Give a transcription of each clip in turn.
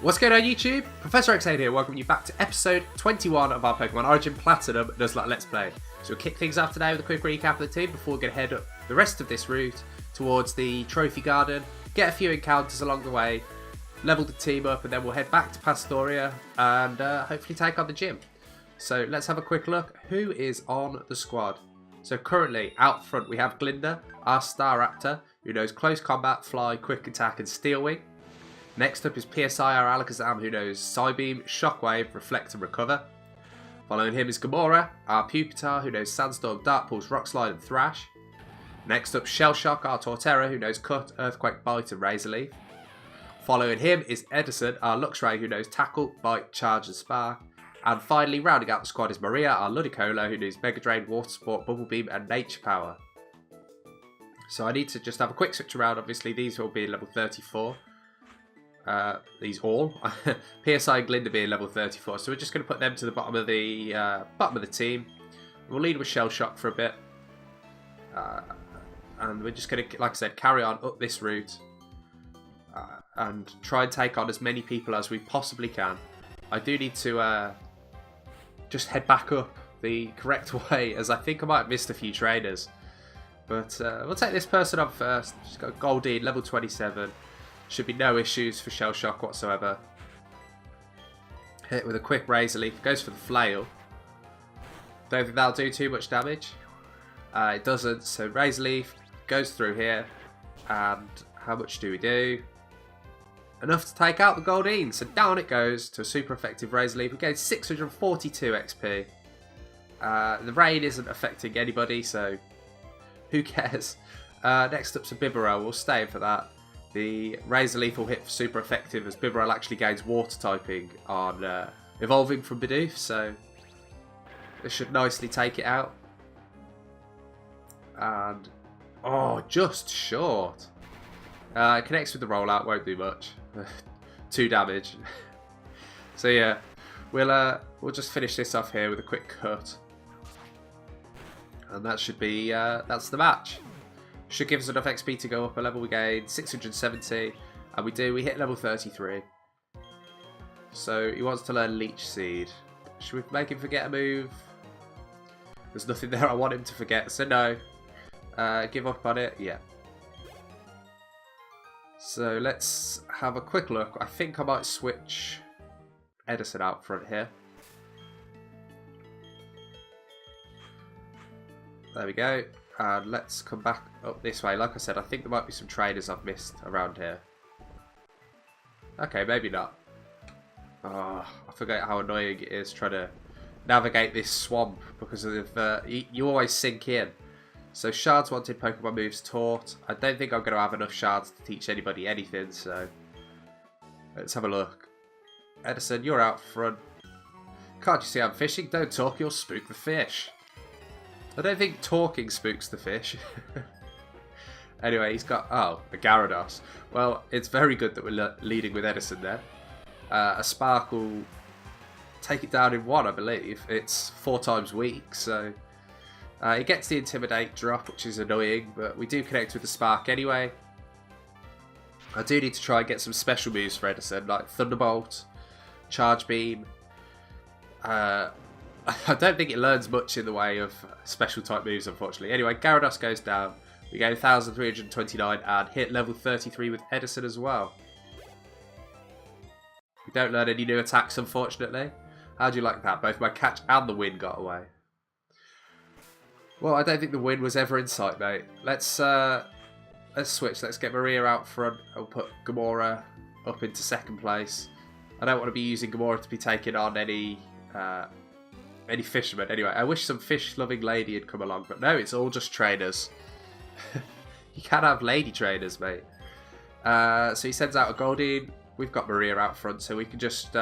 What's going on YouTube? ProfessorOaksAide here, welcoming you back to episode 21 of our Pokemon Origin Platinum Nuzlocke Let's Play. So we'll kick things off today with a quick recap of the team before we get head up the rest of this route towards the Trophy Garden, get a few encounters along the way, level the team up, and then we'll head back to Pastoria and hopefully take on the gym. So let's have a quick look. Who is on the squad? So currently out front we have Glinda, our Staraptor, who knows Close Combat, Fly, Quick Attack and Steel Wing. Next up is PSI, our Alakazam, who knows Psybeam, Shockwave, Reflect and Recover. Following him is Gamora, our Pupitar, who knows Sandstorm, Dark Pulse, Rock Slide and Thrash. Next up Shell Shock, our Torterra, who knows Cut, Earthquake, Bite and Razor Leaf. Following him is Edison, our Luxray, who knows Tackle, Bite, Charge and Spark. And finally, rounding out the squad is Maria, our Ludicolo, who knows Mega Drain, Water Sport, Bubble Beam and Nature Power. So I need to just have a quick switch around. Obviously these will be level 34. These all PSI and Glinda being level 34, so we're just going to put them to the bottom of the team. We'll lead with Shell Shock for a bit, and we're just going to, like I said, carry on up this route and try and take on as many people as we possibly can. I do need to just head back up the correct way, as I think I might have missed a few trainers, but we'll take this person on first. She's got Goldeen, level 27. Should be no issues for Shell Shock whatsoever. Hit with a quick Razor Leaf. Goes for the Flail. Don't think that'll do too much damage. It doesn't. So Razor Leaf goes through here. And how much do we do? Enough to take out the Goldeen. So down it goes to a super effective Razor Leaf. We gain 642 XP. The rain isn't affecting anybody, so who cares? Next up's a Bibarel. We'll stay in for that. The Razor Leaf will hit for super effective, as Bibarel actually gains water typing on evolving from Bidoof, so this should nicely take it out. And oh, just short. Connects with the rollout, won't do much. 2 damage. So yeah, we'll just finish this off here with a quick cut, and that should be that's the match. Should give us enough XP to go up a level. We gain 670, and we hit level 33. So he wants to learn Leech Seed. Should we make him forget a move? There's nothing there I want him to forget, so no. Give up on it, yeah. So let's have a quick look. I think I might switch Edison out front here. There we go. And let's come back up this way. Like I said, I think there might be some trainers I've missed around here. Okay, maybe not. Oh, I forget how annoying it is trying to navigate this swamp because of you always sink in. So Shards wanted Pokemon moves taught. I don't think I'm going to have enough Shards to teach anybody anything, so let's have a look. Edison, you're out front. Can't you see I'm fishing? Don't talk, you'll spook the fish. I don't think talking spooks the fish. Anyway, he's got, a Gyarados. Well, it's very good that we're leading with Edison there. A Spark will take it down in 1, I believe. It's 4 times weak, so it gets the Intimidate drop, which is annoying, but we do connect with the Spark anyway. I do need to try and get some special moves for Edison, like Thunderbolt, Charge Beam. I don't think it learns much in the way of special type moves, unfortunately. Anyway, Gyarados goes down. We gain 1,329 and hit level 33 with Edison as well. We don't learn any new attacks, unfortunately. How do you like that? Both my catch and the win got away. Well, I don't think the win was ever in sight, mate. Let's switch. Let's get Maria out front. I'll put Gamora up into 2nd place. I don't want to be using Gamora to be taking on any fishermen. Anyway, I wish some fish-loving lady had come along, but no, it's all just trainers. You can't have lady trainers, mate. So he sends out a Goldeen. We've got Maria out front, so we can just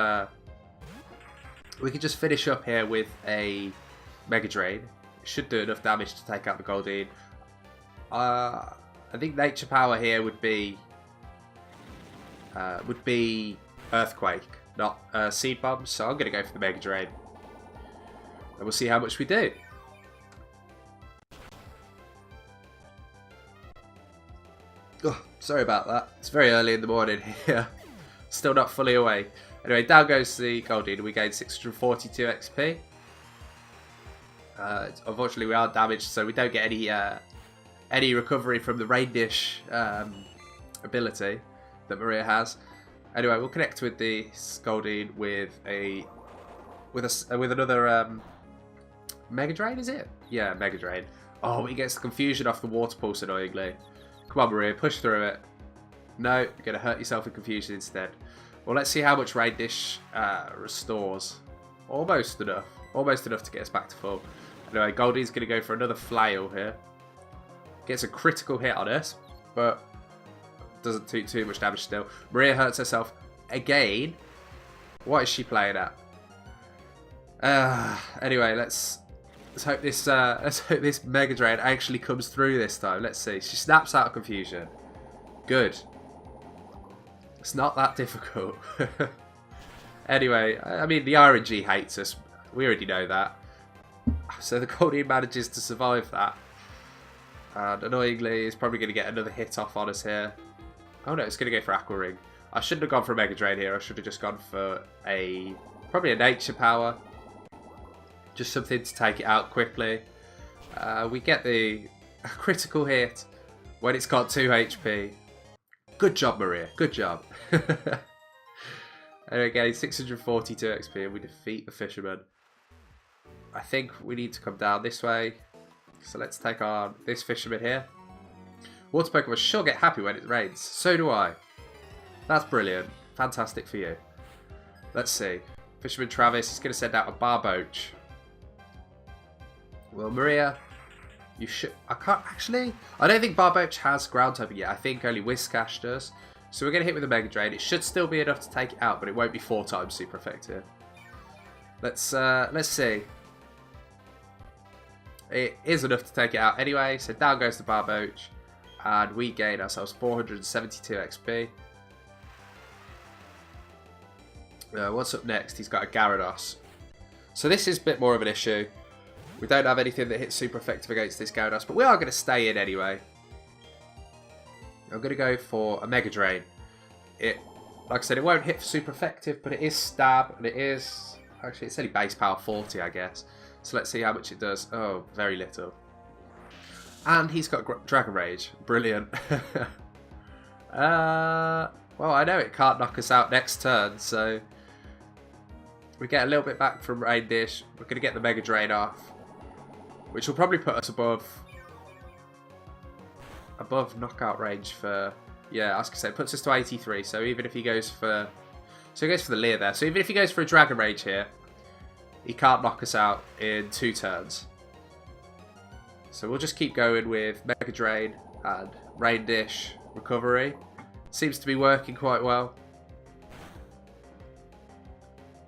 finish up here with a Mega Drain. It should do enough damage to take out the Goldeen. I think Nature Power here would be Earthquake, not Seed Bomb. So I'm going to go for the Mega Drain. And we'll see how much we do. Oh, sorry about that. It's very early in the morning here. Still not fully awake. Anyway, down goes the Goldeen, and we gain 642 XP. Unfortunately, we are damaged, so we don't get any recovery from the Rain Dish ability that Maria has. Anyway, we'll connect with the Goldeen with another Mega Drain. Is it? Yeah, Mega Drain. Oh, he gets the confusion off the Water Pulse annoyingly. Come on, Maria, push through it. No, you're going to hurt yourself in confusion instead. Well, let's see how much Rain Dish restores. Almost enough. Almost enough to get us back to full. Anyway, Goldie's going to go for another flail here. Gets a critical hit on us, but doesn't do too much damage still. Maria hurts herself again. What is she playing at? Anyway, let's hope this Mega Drain actually comes through this time. Let's see. She snaps out of confusion. Good. It's not that difficult. Anyway, I mean, the RNG hates us. We already know that. So the Goldeen manages to survive that. And annoyingly, it's probably going to get another hit off on us here. Oh no, it's going to go for Aqua Ring. I shouldn't have gone for a Mega Drain here. I should have just gone for probably a Nature Power. Just something to take it out quickly. We get the critical hit when it's got 2 HP. Good job, Maria. Good job. And again, 642 XP and we defeat the Fisherman. I think we need to come down this way. So let's take on this Fisherman here. Water Pokemon sure get happy when it rains. So do I. That's brilliant. Fantastic for you. Let's see. Fisherman Travis is going to send out a Barboach. Well, Maria, you should... I can't... Actually, I don't think Barboach has ground typing yet. I think only Whiscash does. So we're going to hit with a Mega Drain. It should still be enough to take it out, but it won't be 4 times super effective. Let's see. It is enough to take it out anyway. So down goes the Barboach. And we gain ourselves 472 XP. What's up next? He's got a Gyarados. So this is a bit more of an issue. We don't have anything that hits super effective against this Gyarados, but we are going to stay in anyway. I'm going to go for a Mega Drain. Like I said, it won't hit for super effective, but it is stab, and it is... Actually, it's only base power 40, I guess. So let's see how much it does. Oh, very little. And he's got Dragon Rage. Brilliant. Well, I know it can't knock us out next turn, so... We get a little bit back from Rain Dish. We're going to get the Mega Drain off. Which will probably put us above knockout range for... Yeah, I was going to say, it puts us to 83. So even if he goes for... So he goes for the Leer there. So even if he goes for a Dragon Rage here, he can't knock us out in 2 turns. So we'll just keep going with Mega Drain and Rain Dish recovery. Seems to be working quite well.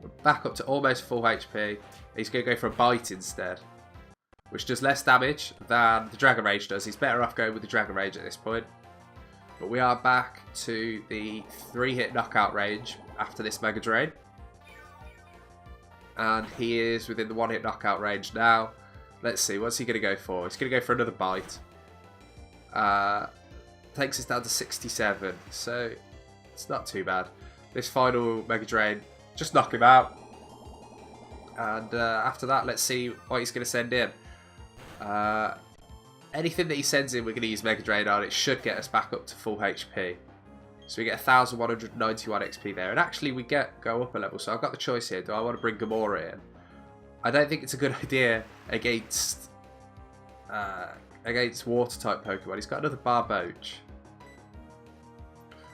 We're back up to almost full HP. He's going to go for a Bite instead, which does less damage than the Dragon Rage does. He's better off going with the Dragon Rage at this point. But we are back to the 3-hit knockout range after this Mega Drain. And he is within the 1-hit knockout range now. Let's see, what's he going to go for? He's going to go for another Bite. Takes us down to 67, so it's not too bad. This final Mega Drain, just knock him out. And after that, let's see what he's going to send in. Anything that he sends in, we're going to use Mega Drain on. It should get us back up to full HP. So we get 1,191 XP there. And actually, we go up a level. So I've got the choice here. Do I want to bring Gamora in? I don't think it's a good idea against Water-type Pokemon. He's got another Barboach.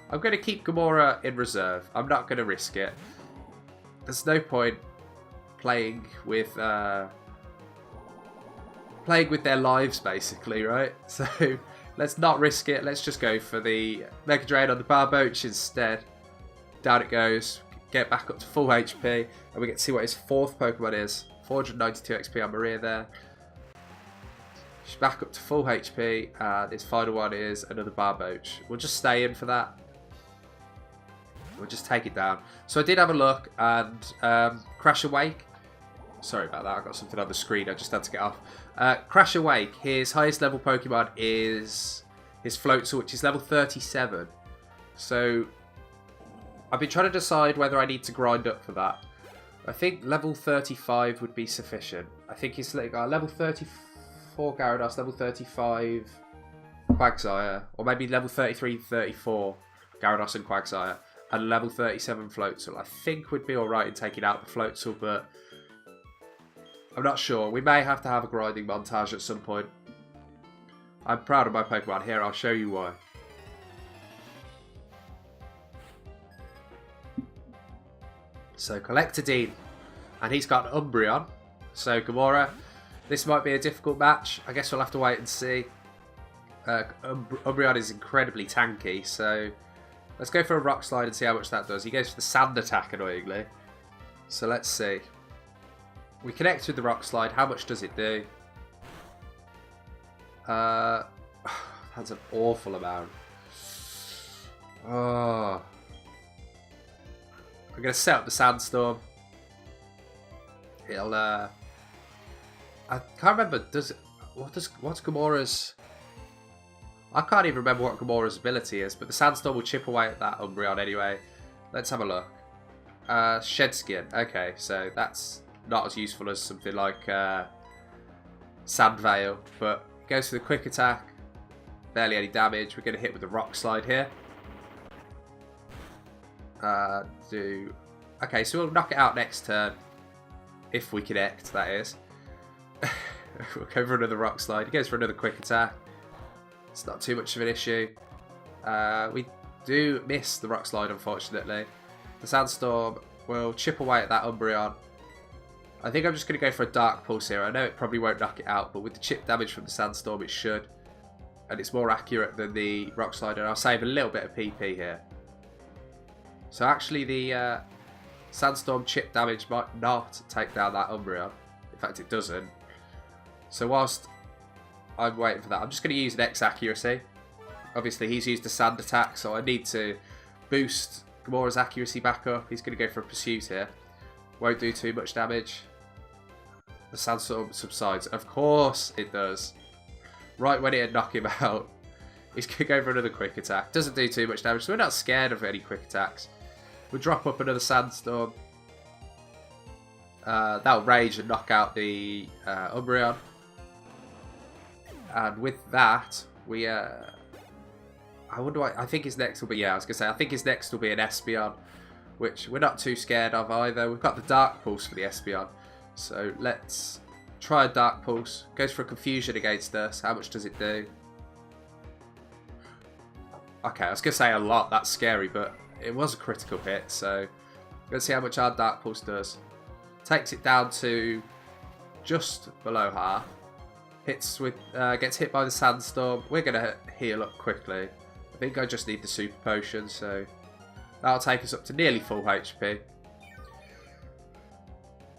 I'm going to keep Gamora in reserve. I'm not going to risk it. There's no point playing with their lives, basically, right? So let's not risk it. Let's just go for the Mega Drain on the Barboach instead. Down it goes. Get back up to full HP, and we get to see what his 4th Pokemon is. 492 XP on Maria there. She's back up to full HP, and his final one is another Barboach. We'll just stay in for that. We'll just take it down. So I did have a look, and Crash Awake. Sorry about that, I got something on the screen I just had to get off. Crash Awake, his highest level Pokemon is his Floatzel, which is level 37. So I've been trying to decide whether I need to grind up for that. I think level 35 would be sufficient. I think it's like level 34 Gyarados, level 35 Quagsire, or maybe level 33, 34 Gyarados and Quagsire, and level 37 Floatzel. I think would be alright in taking out the Floatzel, but I'm not sure. We may have to have a grinding montage at some point. I'm proud of my Pokemon. Here, I'll show you why. So, collect Aide, and he's got Umbreon. So, Gamora, this might be a difficult match. I guess we'll have to wait and see. Umbreon is incredibly tanky, so let's go for a Rock Slide and see how much that does. He goes for the Sand Attack, annoyingly. So, let's see. We connect with the Rock Slide. How much does it do? That's an awful amount. Oh. I'm going to set up the Sandstorm. It'll, I can't remember, what's Gamora's... I can't even remember what Gamora's ability is, but the Sandstorm will chip away at that Umbreon anyway. Let's have a look. Shed Skin. Okay, so that's not as useful as something like Sand Veil, but goes for the Quick Attack. Barely any damage. We're going to hit with the Rock Slide here. Okay, so we'll knock it out next turn. If we connect, that is. We'll go for another Rock Slide. He goes for another Quick Attack. It's not too much of an issue. We do miss the Rock Slide, unfortunately. The Sandstorm will chip away at that Umbreon. I think I'm just going to go for a Dark Pulse here. I know it probably won't knock it out, but with the chip damage from the Sandstorm, it should. And it's more accurate than the Rock Slide, and I'll save a little bit of PP here. So actually the Sandstorm chip damage might not take down that Umbreon. In fact, it doesn't. So whilst I'm waiting for that, I'm just going to use an X accuracy. Obviously, he's used a Sand Attack, so I need to boost Gamora's accuracy back up. He's going to go for a Pursuit here. Won't do too much damage. The Sandstorm subsides. Of course it does. Right when it'd knock him out, he's going to go for another Quick Attack. Doesn't do too much damage, so we're not scared of any Quick Attacks. We'll drop up another Sandstorm. That'll Rage and knock out the Umbreon. And with that, we... I wonder why... I think his next will be... Yeah, I was going to say, I think his next will be an Espeon, which we're not too scared of either. We've got the Dark Pulse for the Espeon. So let's try a Dark Pulse. Goes for a Confusion against us. How much does it do? Okay, I was going to say a lot. That's scary, but it was a critical hit. So let's see how much our Dark Pulse does. Takes it down to just below half. Hits with, gets hit by the Sandstorm. We're going to heal up quickly. I think I just need the Super Potion, so that'll take us up to nearly full HP.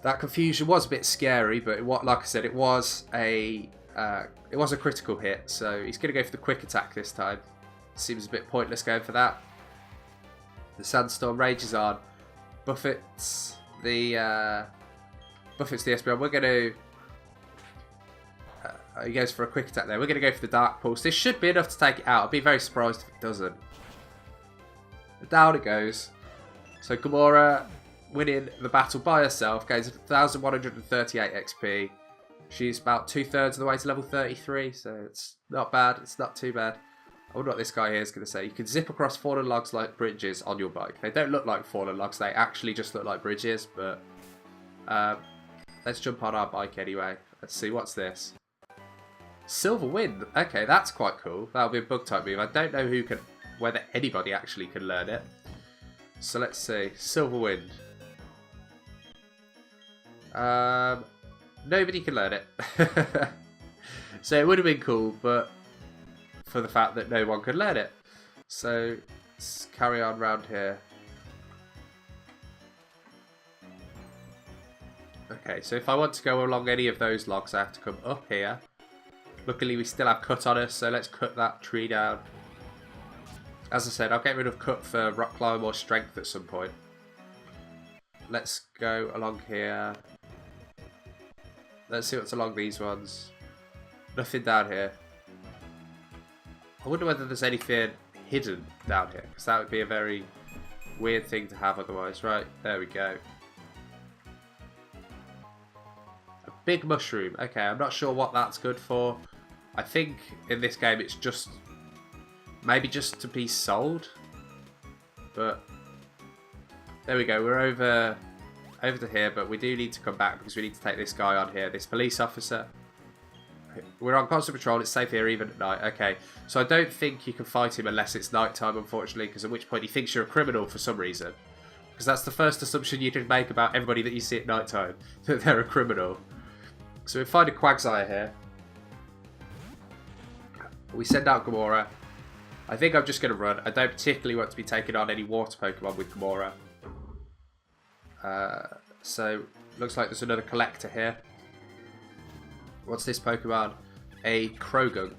That Confusion was a bit scary, but like I said, it was a critical hit. So he's going to go for the Quick Attack this time. Seems a bit pointless going for that. The Sandstorm rages on, buffets the Espeon. We're going to. He goes for a Quick Attack there. We're going to go for the Dark Pulse. This should be enough to take it out. I'd be very surprised if it doesn't. But down it goes. So Gamora winning the battle by herself. Gains 1,138 XP. She's about 2/3 of the way to level 33. So it's not bad. It's not too bad. I wonder what this guy here is going to say. You can zip across fallen logs like bridges on your bike. They don't look like fallen logs. They actually just look like bridges. But let's jump on our bike anyway. Let's see. What's this? Silver Wind. Okay, that's quite cool. That'll be a bug type move. I don't know whether anybody actually can learn it. So let's see. Silver Wind. Nobody can learn it. So it would have been cool, but for the fact that no one could learn it. So let's carry on round here. Okay, so if I want to go along any of those logs, I have to come up here. Luckily, we still have Cut on us, so let's cut that tree down. As I said, I'll get rid of Cut for Rock Climb or Strength at some point. Let's go along here. Let's see what's along these ones. Nothing down here. I wonder whether there's anything hidden down here, because that would be a very weird thing to have otherwise. Right, there we go. A big mushroom. Okay, I'm not sure what that's good for. I think in this game it's just... maybe just to be sold. But... there we go, we're over to here, but we do need to come back because we need to take this guy on here, this police officer. We're on constant patrol, it's safe here even at night. Okay, so I don't think you can fight him unless it's night time, unfortunately, because at which point he thinks you're a criminal for some reason. Because that's the first assumption you can make about everybody that you see at night time, that they're a criminal. So we find a Quagsire here. We send out Gamora. I think I'm just going to run. I don't particularly want to be taking on any water Pokemon with Gamora. So, looks like there's another collector here. What's this Pokemon? A Krogunk.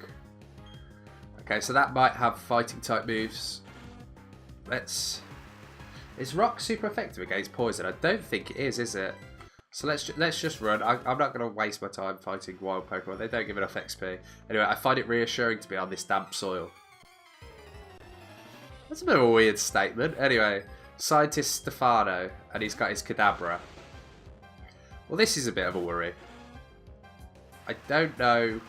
Okay, so that might have fighting type moves. Let's... is Rock super effective against poison? I don't think it is it? So let's just run. I'm not going to waste my time fighting wild Pokemon. They don't give enough XP. Anyway, I find it reassuring to be on this damp soil. That's a bit of a weird statement. Anyway, Scientist Stefano, and he's got his Kadabra. Well, this is a bit of a worry. I don't know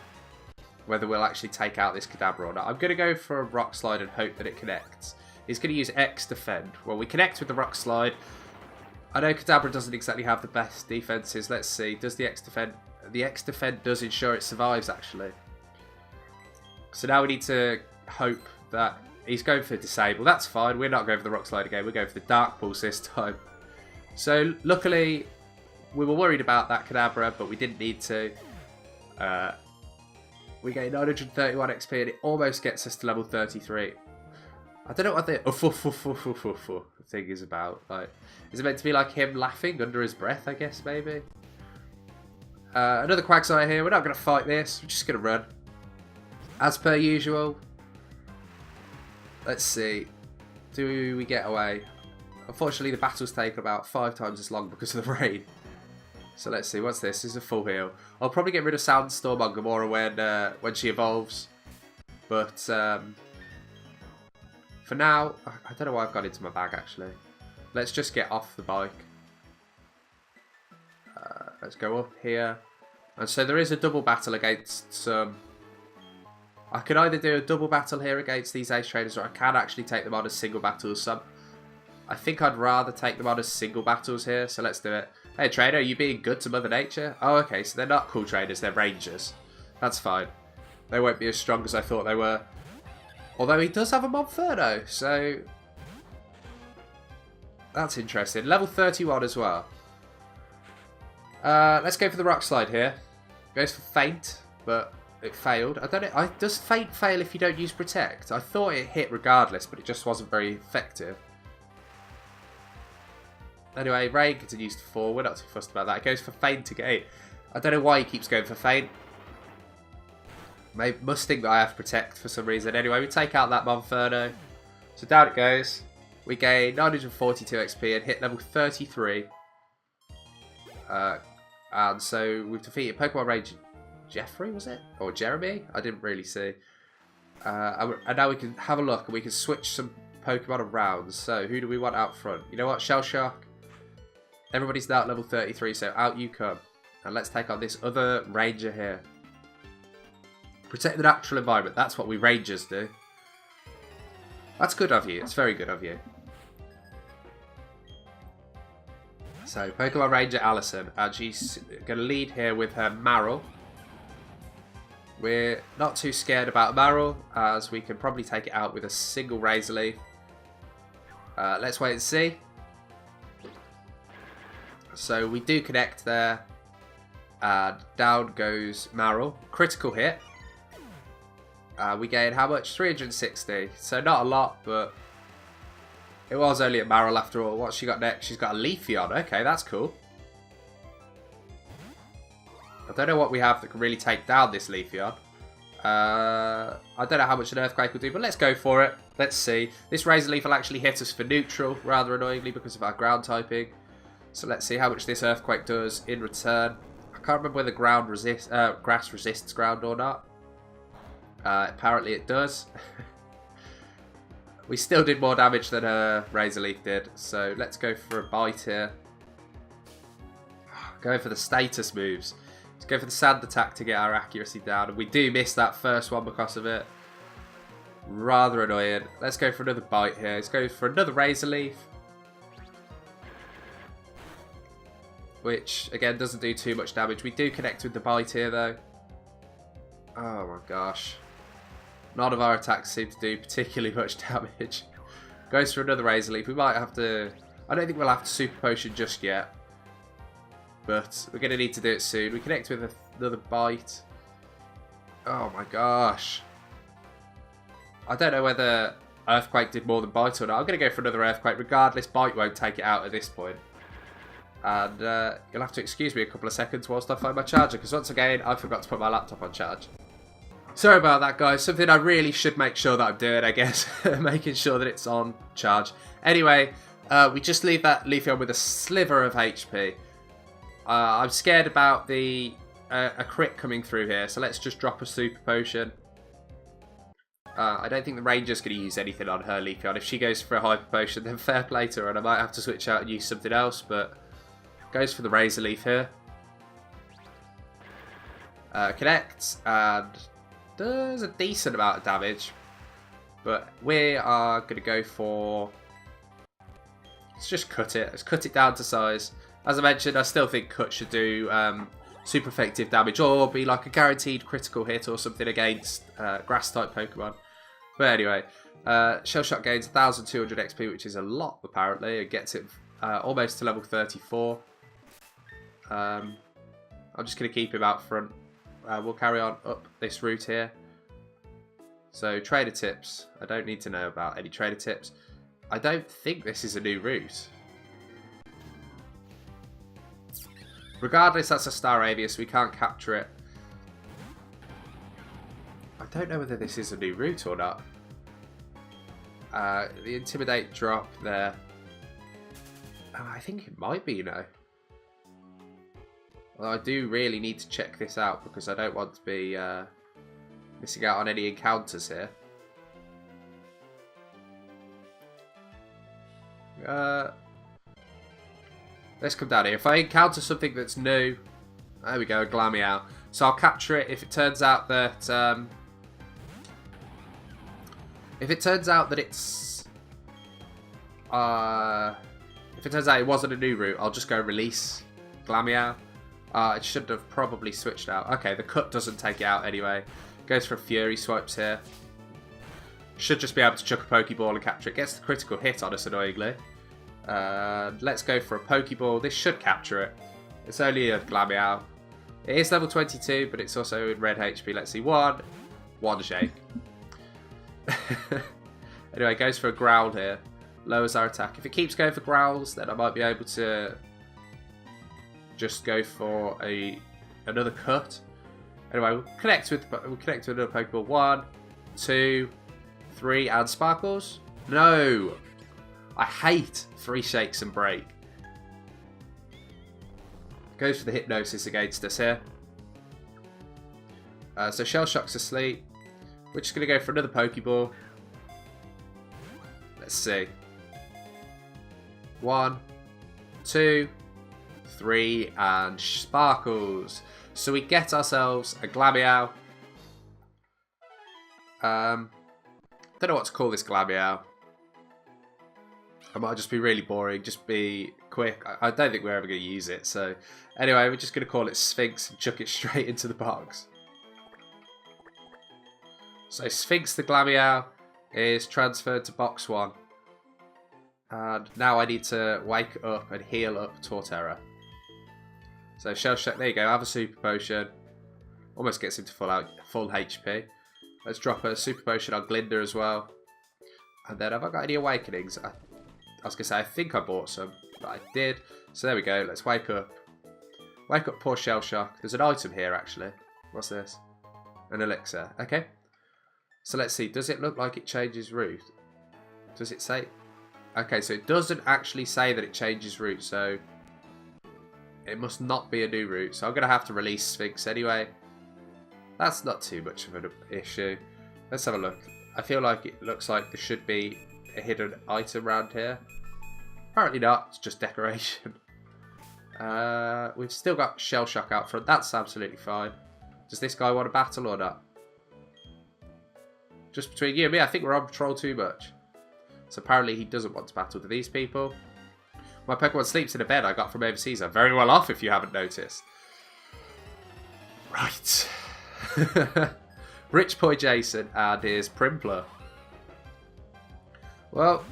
whether we'll actually take out this Kadabra or not. I'm going to go for a Rock Slide and hope that it connects. He's going to use X Defend. Well, we connect with the Rock Slide. I know Kadabra doesn't exactly have the best defenses. Let's see. Does the X Defend... the X Defend does ensure it survives, actually. So now we need to hope that... he's going for Disable. That's fine. We're not going for the Rock Slide again. We're going for the Dark Pulse this time. So, luckily, we were worried about that Kadabra, but we didn't need to. We gain 931 XP, and it almost gets us to level 33. I don't know what the thing is about. Like, is it meant to be like him laughing under his breath, I guess, maybe? Another Quagsire here. We're not going to fight this. We're just going to run. As per usual. Let's see. Do we get away? Unfortunately, the battle's taken about 5 times as long because of the rain. So let's see. What's this? This is a full heal. I'll probably get rid of Sandstorm on Gamora when she evolves. But for now, I don't know why I've got into my bag, actually. Let's just get off the bike. Let's go up here. And so there is a double battle against some... I could either do a double battle here against these Ace Trainers, or I can actually take them on as single battles. I think I'd rather take them on as single battles here, so let's do it. Hey trainer, are you being good to Mother Nature? Oh, okay, so they're not cool trainers, they're rangers. That's fine. They won't be as strong as I thought they were. Although he does have a Monferno, so... that's interesting. Level 31 as well. Let's go for the Rock Slide here. Goes for Feint, but... it failed. I don't know. Does Feint fail if you don't use Protect? I thought it hit regardless, but it just wasn't very effective. Anyway, Ray continues to fall. We're not too fussed about that. It goes for Feint again. I don't know why he keeps going for Feint. Maybe must think that I have Protect for some reason. Anyway, we take out that Monferno. So down it goes. We gain 942 XP and hit level 33. And so we've defeated Pokemon Ranger Jeffrey, was it? Or Jeremy? I didn't really see. And now we can have a look and we can switch some Pokemon around. So who do we want out front? You know what? Shell Shock. Everybody's now at level 33, so out you come. And let's take on this other Ranger here. Protect the natural environment. That's what we Rangers do. That's good of you. It's very good of you. So, Pokemon Ranger Allison. And she's going to lead here with her Marill. We're not too scared about Marill, as we can probably take it out with a single Razor Leaf. Let's wait and see. So we do connect there. And down goes Marill. Critical hit. We gain how much? 360. So not a lot, but it was only a Marill after all. What's she got next? She's got a Leafeon. Okay, that's cool. I don't know what we have that can really take down this Leafeon. I don't know how much an Earthquake will do, but let's go for it. Let's see. This Razor Leaf will actually hit us for neutral, rather annoyingly, because of our ground typing. So let's see how much this Earthquake does in return. I can't remember whether grass resists ground or not. Apparently it does. We still did more damage than Razor Leaf did. So let's go for a bite here. Going for the status moves. Let's go for the sand attack to get our accuracy down. And we do miss that first one because of it. Rather annoying. Let's go for another bite here. Let's go for another Razor Leaf. Which, again, doesn't do too much damage. We do connect with the bite here, though. Oh my gosh. None of our attacks seem to do particularly much damage. Goes for another Razor Leaf. We might have to... I don't think we'll have to Super Potion just yet. But we're going to need to do it soon. We connect with another bite. Oh my gosh. I don't know whether Earthquake did more than bite or not. I'm going to go for another Earthquake. Regardless, bite won't take it out at this point. And you'll have to excuse me a couple of seconds whilst I find my charger. Because once again, I forgot to put my laptop on charge. Sorry about that, guys. Something I really should make sure that I'm doing, I guess. Making sure that it's on charge. Anyway, we just leave that Leafeon with a sliver of HP. I'm scared about a crit coming through here. So let's just drop a Super Potion. I don't think the Ranger's going to use anything on her Leafeon. If she goes for a Hyper Potion, then fair play to her. And I might have to switch out and use something else. But goes for the Razor Leaf here. Connects and... does a decent amount of damage, but we are going to go for... let's just cut it. Let's cut it down to size. As I mentioned, I still think cut should do super effective damage or be like a guaranteed critical hit or something against grass type Pokemon. But anyway, Shell Shock gains 1200 XP, which is a lot apparently. It gets it almost to level 34. I'm just going to keep him out front. We'll carry on up this route here. So, trader tips. I don't need to know about any trader tips. I don't think this is a new route. Regardless, that's a Star Avius. We can't capture it. I don't know whether this is a new route or not. The Intimidate drop there. I think it might be, you know. Well, I do really need to check this out because I don't want to be missing out on any encounters here. Let's come down here. If I encounter something that's new, there we go, a Glameow. So I'll capture it if it turns out that if it turns out it wasn't a new route, I'll just go release Glameow. It should have probably switched out. Okay, the cut doesn't take it out anyway. Goes for Fury Swipes here. Should just be able to chuck a Pokeball and capture it. Gets the critical hit on us, annoyingly. Let's go for a Pokeball. This should capture it. It's only a Glameow. It is level 22, but it's also in red HP. Let's see. One shake. Anyway, goes for a Growl here. Lowers our attack. If it keeps going for Growls, then I might be able to just go for another cut. Anyway, we'll connect with another Pokeball. 1, 2, 3, and Sparkles. No, I hate 3 shakes and break. Goes for the Hypnosis against us here. So Shell Shock's asleep. We're just gonna go for another Pokeball. Let's see. 1, 2, 3, and Sparkles. So we get ourselves a Glameow. Don't know what to call this Glameow. I might just be really boring, just be quick. I don't think we're ever going to use it. So anyway, we're just going to call it Sphinx and chuck it straight into the box. So Sphinx the Glameow is transferred to box 1. And now I need to wake up and heal up Torterra. So Shell Shock, there you go, have a Super Potion. Almost gets him to full HP. Let's drop a Super Potion on Glinda as well. And then have I got any Awakenings? I was going to say, I think I bought some, but I did. So there we go, let's wake up. Wake up poor Shell Shock. There's an item here actually. What's this? An elixir. Okay. So let's see, does it look like it changes route? Does it say? Okay, so it doesn't actually say that it changes route, so it must not be a new route. So I'm going to have to release Sphinx anyway. That's not too much of an issue. Let's have a look. I feel like it looks like there should be a hidden item around here? Apparently not. It's just decoration. We've still got Shell Shock out front. That's absolutely fine. Does this guy want to battle or not? Just between you and me, I think we're on patrol too much. So apparently he doesn't want to battle with these people. My Pokemon sleeps in a bed I got from overseas. I'm very well off if you haven't noticed. Right. Rich Boy Jason and his Primpler. Well,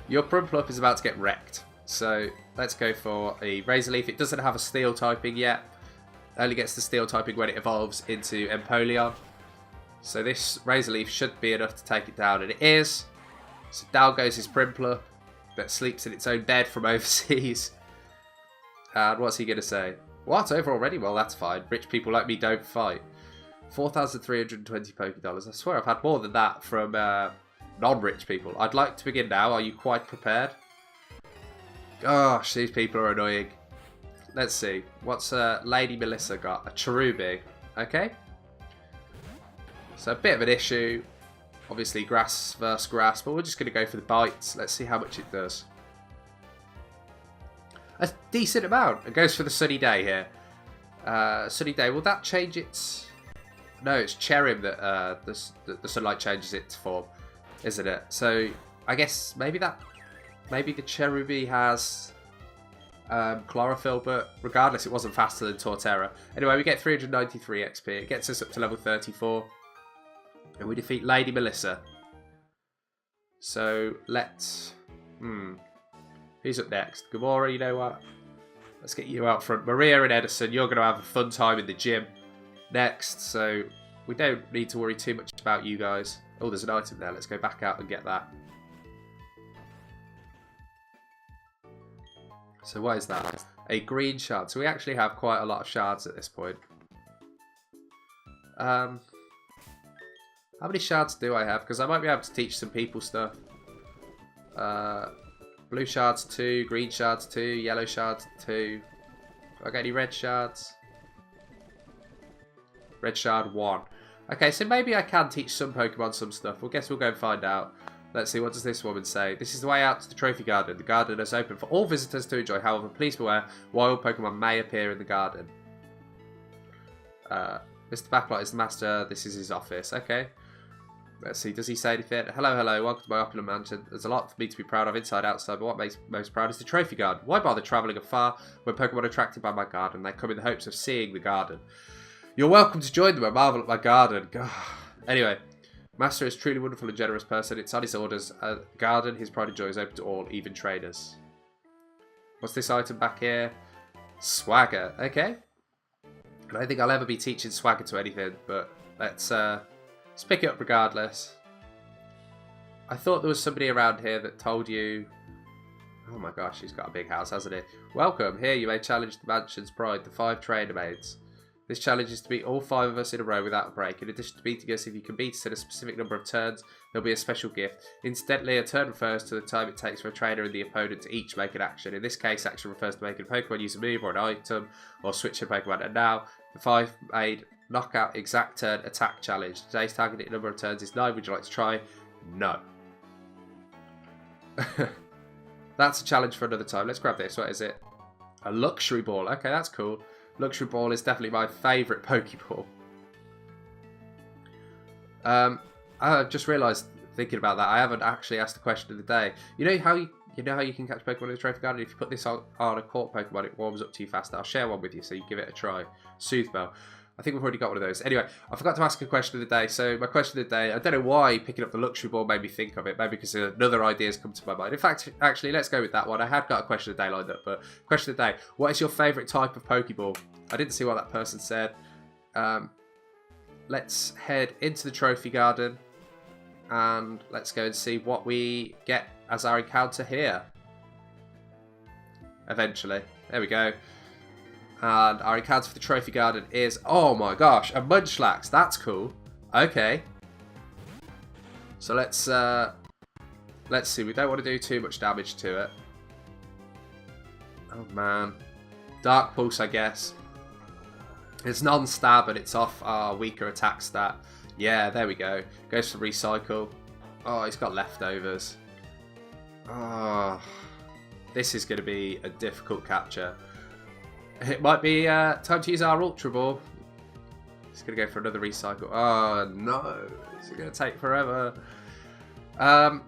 your Primplup is about to get wrecked. So let's go for a Razor Leaf. It doesn't have a Steel typing yet. It only gets the Steel typing when it evolves into Empoleon. So this Razor Leaf should be enough to take it down, and it is. So down goes his Primpler that sleeps in its own bed from overseas. And what's he going to say? What? Over already? Well, that's fine. Rich people like me don't fight. 4,320 Pokédollars. I swear I've had more than that from non-rich people. I'd like to begin now. Are you quite prepared? Gosh, these people are annoying. Let's see. What's Lady Melissa got? A Cherubi. Okay. So a bit of an issue. Obviously grass versus grass, but we're just going to go for the bites. Let's see how much it does. A decent amount. It goes for the Sunny Day here. Sunny Day. Will that change its... No, it's Cherim that the sunlight changes its form, isn't it? So I guess maybe the Cherubi has chlorophyll, but regardless, it wasn't faster than Torterra. Anyway, we get 393 XP. It gets us up to level 34. And we defeat Lady Melissa. So let's... Who's up next? Gamora, you know what? Let's get you out front. Maria and Edison, you're going to have a fun time in the gym next. So we don't need to worry too much about you guys. Oh, there's an item there. Let's go back out and get that. So what is that? A green shard. So we actually have quite a lot of shards at this point. How many shards do I have? Because I might be able to teach some people stuff. Blue shards 2, green shards 2, yellow shards 2. Do I get any red shards? Red shard 1. Okay, so maybe I can teach some Pokemon some stuff. Well, guess we'll go and find out. Let's see, what does this woman say? This is the way out to the Trophy Garden. The garden is open for all visitors to enjoy. However, please beware, wild Pokemon may appear in the garden. Mr. Backlight is the master. This is his office. Okay. Let's see, does he say anything? Hello, hello, welcome to my opulent mansion. There's a lot for me to be proud of inside, outside, but what makes me most proud is the Trophy Garden. Why bother travelling afar when Pokemon are attracted by my garden? They come in the hopes of seeing the garden. You're welcome to join them and marvel at my garden. God. Anyway, Master is a truly wonderful and generous person. It's on his orders. Garden, his pride and joy is open to all, even trainers. What's this item back here? Swagger. Okay. I don't think I'll ever be teaching Swagger to anything, but let's pick it up regardless. I thought there was somebody around here that told you... Oh my gosh, he's got a big house, hasn't he? Welcome. Here you may challenge the mansion's pride, the 5 trainer maids. This challenge is to beat all 5 of us in a row without a break. In addition to beating us, if you can beat us in a specific number of turns, there'll be a special gift. Incidentally, a turn refers to the time it takes for a trainer and the opponent to each make an action. In this case, action refers to making a Pokemon use a move or an item, or switch a Pokemon. And now, the 5 made knockout exact turn attack challenge. Today's targeted number of turns is 9. Would you like to try? No. That's a challenge for another time. Let's grab this. What is it? A luxury ball. Okay, that's cool. Luxury ball is definitely my favourite Pokeball. I've just realised, thinking about that, I haven't actually asked the question of the day. You know how you can catch Pokemon in the Trophy Garden? If you put this on a caught Pokemon, it warms up too fast. I'll share one with you so you give it a try. Soothe Bell. I think we've already got one of those. Anyway, I forgot to ask a question of the day. So my question of the day, I don't know why picking up the luxury ball made me think of it. Maybe because another idea has come to my mind. In fact, actually, let's go with that one. I had got a question of the day lined up, but question of the day. What is your favourite type of Pokeball? I didn't see what that person said. Let's head into the Trophy Garden. And let's go and see what we get as our encounter here. Eventually. There we go. And our encounter for the Trophy Garden is, oh my gosh, a Munchlax. That's cool. Okay. So let's see. We don't want to do too much damage to it. Oh man. Dark Pulse, I guess. It's non-stab and it's off our weaker attack stat. Yeah, there we go. Goes for recycle. Oh, he's got leftovers. Oh, this is going to be a difficult capture. It might be time to use our Ultra Ball. It's going to go for another recycle. Oh, no. This is going to take forever. I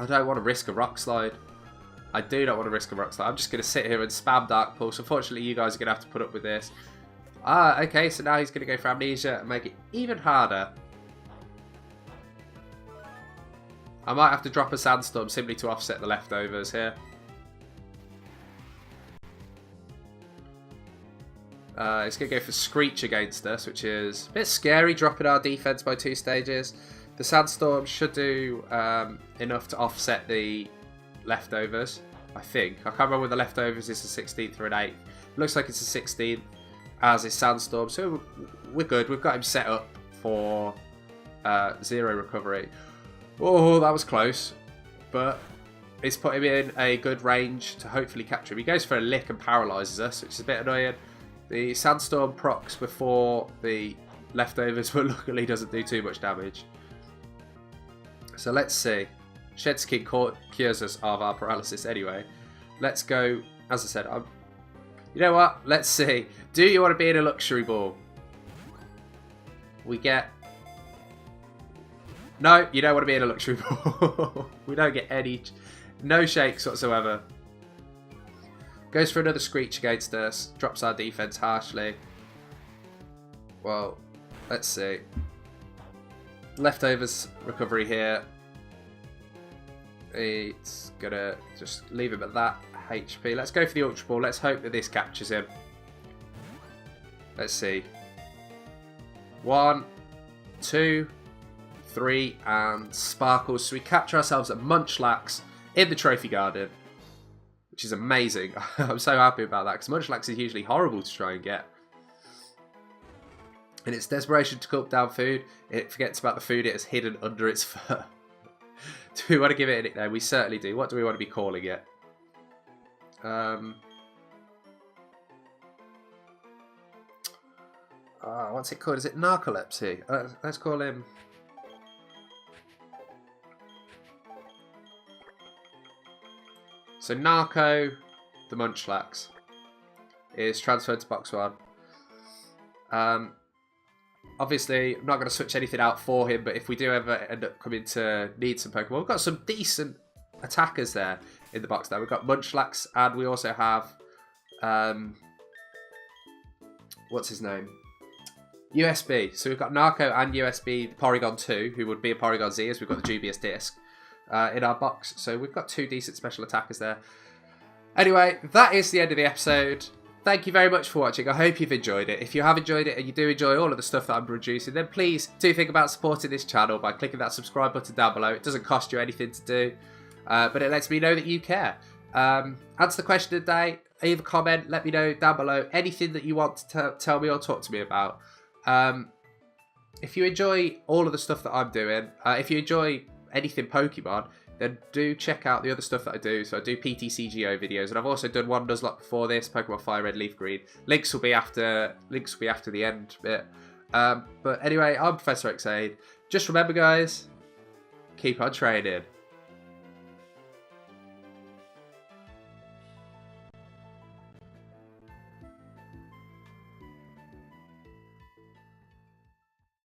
don't want to risk a Rock Slide. I do not want to risk a Rock Slide. I'm just going to sit here and spam Dark Pulse. Unfortunately, you guys are going to have to put up with this. Ah, okay, so now he's going to go for Amnesia and make it even harder. I might have to drop a Sandstorm simply to offset the leftovers here. It's going to go for Screech against us, which is a bit scary, dropping our defense by 2 stages. The Sandstorm should do enough to offset the leftovers, I think. I can't remember whether the leftovers is a 16th or an 8th. Looks like it's a 16th, as is Sandstorm, so we're good. We've got him set up for 0 recovery. Oh, that was close, but it's put him in a good range to hopefully capture him. He goes for a lick and paralyses us, which is a bit annoying. The Sandstorm procs before the leftovers, but luckily doesn't do too much damage. So let's see. Shed Skin cures us of our paralysis anyway. Let's go, as I said, you know what? Let's see. Do you want to be in a Luxury Ball? We get... No, you don't want to be in a Luxury Ball. We don't get any... No shakes whatsoever. Goes for another Screech against us. Drops our defense harshly. Well, let's see. Leftovers recovery here. It's gonna just leave him at that HP. Let's go for the Ultra Ball. Let's hope that this captures him. Let's see. 1, 2, 3, and Sparkles. So we capture ourselves a Munchlax in the Trophy Garden, which is amazing. I'm so happy about that, because Munchlax is usually horrible to try and get. In its desperation to gulp down food, it forgets about the food it has hidden under its fur. Do we want to give it a nickname? We certainly do. What do we want to be calling it? What's it called? Is it Narcolepsy? Let's call him... So Narco, the Munchlax, is transferred to box 1. Obviously, I'm not going to switch anything out for him, but if we do ever end up coming to need some Pokemon, we've got some decent attackers there in the box now. We've got Munchlax, and we also have, what's his name? USB. So we've got Narco and USB, the Porygon 2, who would be a Porygon Z, as we've got the Dubious Disc in our box. So we've got 2 decent special attackers there. Anyway, that is the end of the episode. Thank you very much for watching. I hope you've enjoyed it. If you have enjoyed it and you do enjoy all of the stuff that I'm producing, then please do think about supporting this channel by clicking that subscribe button down below. It doesn't cost you anything to do, but it lets me know that you care. Answer the question of the day, leave a comment, let me know down below anything that you want to tell me or talk to me about. If you enjoy all of the stuff that I'm doing, if you enjoy anything Pokemon, then do check out the other stuff that I do. So I do PTCGO videos, and I've also done one Nuzlocke before this, Pokemon Fire Red, Leaf Green. Links will be after the end bit. But anyway, I'm Professor OaksAide. Just remember, guys, keep on training.